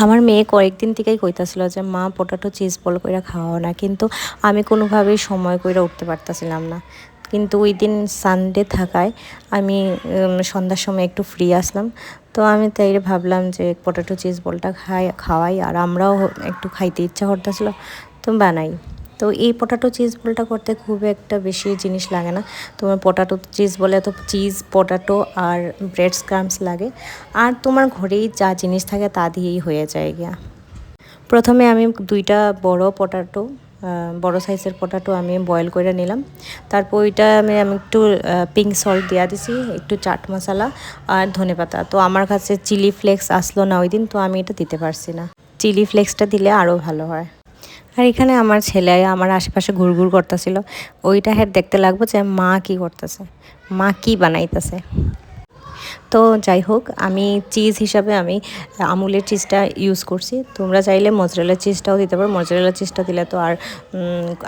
আমার মেয়ে কয়েকদিন থেকেই কইতাছিল যে মা পটাটো চিজ বল কইরা খাওয়াও না, কিন্তু আমি কোনোভাবেই সময় কইরা উঠতে পারতাছিলাম না। কিন্তু ওই দিন সানডে থাকায় আমি সন্ধ্যার সময় একটু ফ্রি আসলাম, তো আমি তাই ভাবলাম যে পটাটো চিজ বলটা খাওয়াই, আর আমরাও একটু খাইতে ইচ্ছা করতেছিল, তো বানাই। তো এই পটাটো চিজ বলটা করতে খুব একটা বেশি জিনিস লাগে না। তোমার পটাটো চিজ বলে তো চিজ, পটাটো আর ব্রেড স্ক্রাম্পস লাগে, আর তোমার ঘরেই যা জিনিস থাকে তা দিয়েই হয়ে যায় গিয়া। প্রথমে আমি দুইটা বড় সাইজের পটাটো আমি বয়েল করে নিলাম। তারপর ওইটা আমি একটু পিঙ্ক সল্ট দেওয়া দিছি, একটু চাট মশলা আর ধনেপাতা। তো আমার কাছে চিলি ফ্লেক্স আসলো না ওই দিন, তো আমি এটা দিতে পারছি না। চিলি ফ্লেক্সটা দিলে আরও ভালো হয়। আর এখানে আমার ছেলে আমার আশেপাশে ঘুরঘুর করতেছিল, ওইটা দেখতে লাগবো যে মা কি করতেছে, মা কি বানাইতেছে। তো যাই হোক, আমি চিজ হিসাবে আমি আমুলের চিজটা ইউজ করছি। তোমরা চাইলে মজরেলা চিজটাও দিতে পারো, মজরেলা চিজটা দিলে তো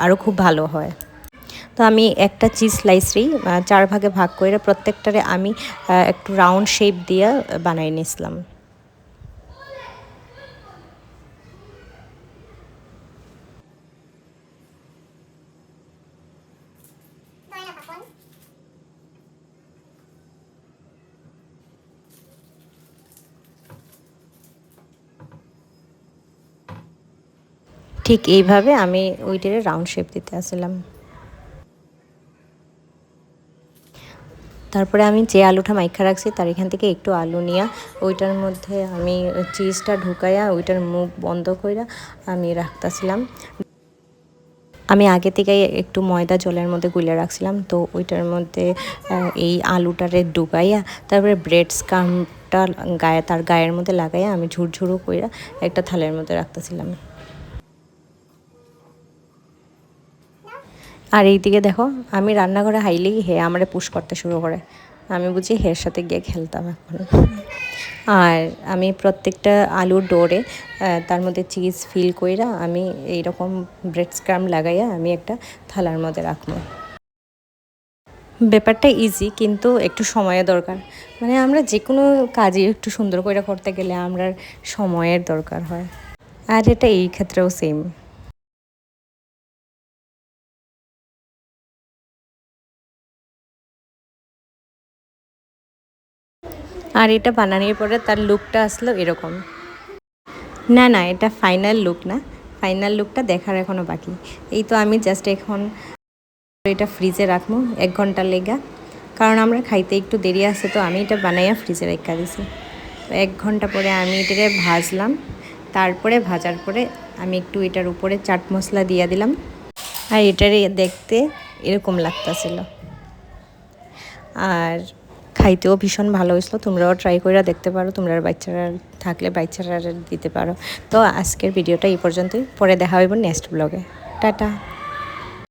আরও খুব ভালো হয়। তো আমি একটা চিজ স্লাইসেই 4 ভাগে ভাগ করে প্রত্যেকটারে আমি একটু রাউন্ড শেপ দিয়ে বানাই নিয়েছিলাম। ঠিক এইভাবে আমি ওইটারে রাউন্ড শেপ দিতে আসলাম। তারপরে আমি যে আলুটা মাইখা রাখছি তার এখান থেকে একটু আলু নিয়ে ওইটার মধ্যে আমি চিজটা ঢুকাইয়া ওইটার মুখ বন্ধ কইরা আমি রাখতেছিলাম। আমি আগে থেকেই একটু ময়দা জলের মধ্যে গুলে রাখছিলাম, তো ওইটার মধ্যে এই আলুটারে ডুবাইয়া তারপরে ব্রেড স্ক্রাম্পটা তার গায়ের মধ্যে লাগাইয়া আমি ঝুরঝুরো কইরা একটা থালের মধ্যে রাখতেছিলাম। আর এইদিকে দেখো, আমি রান্নাঘরে হাইলেই আমারে পুশ করতে শুরু করে। আমি বুঝি সাথে গিয়ে খেলতাম এখন। আর আমি প্রত্যেকটা আলুর ডোরে তার মধ্যে চিজ ফিল কইরা আমি এইরকম ব্রেড স্ক্রাম্প লাগাইয়া আমি একটা থালার মধ্যে রাখবো। ব্যাপারটা ইজি, কিন্তু একটু সময়ের দরকার। মানে আমরা যে কোনো কাজই একটু সুন্দর করে করতে গেলে আমরা সময়ের দরকার হয়, আর এটা এই ক্ষেত্রেও সেম। আর এটা বানানোর পরে তার লুকটা আসলো এরকম। না না, এটা ফাইনাল লুক না, ফাইনাল লুকটা দেখার এখনও বাকি। এই তো আমি জাস্ট এখন এটা ফ্রিজে রাখবো 1 ঘন্টা লেগা, কারণ আমরা খাইতে একটু দেরি আছে, তো আমি এটা বানাইয়া ফ্রিজে রেখে দিছি। তো 1 ঘন্টা পরে আমি এটাকে ভাজলাম। তারপরে ভাজার পরে আমি একটু এটার উপরে চাট মশলা দিয়ে দিলাম, আর এটারে দেখতে এরকম লাগতাছিল। আর খাইতেও ভীষণ ভালো হয়েছিল। তোমরাও ট্রাই করে দেখতে পারো, তোমরা বাচ্চারা থাকলে বাচ্চারা দিতে পারো। তো আজকের ভিডিওটা এই পর্যন্তই, পরে দেখা হইব নেক্সট ব্লগে। টাটা।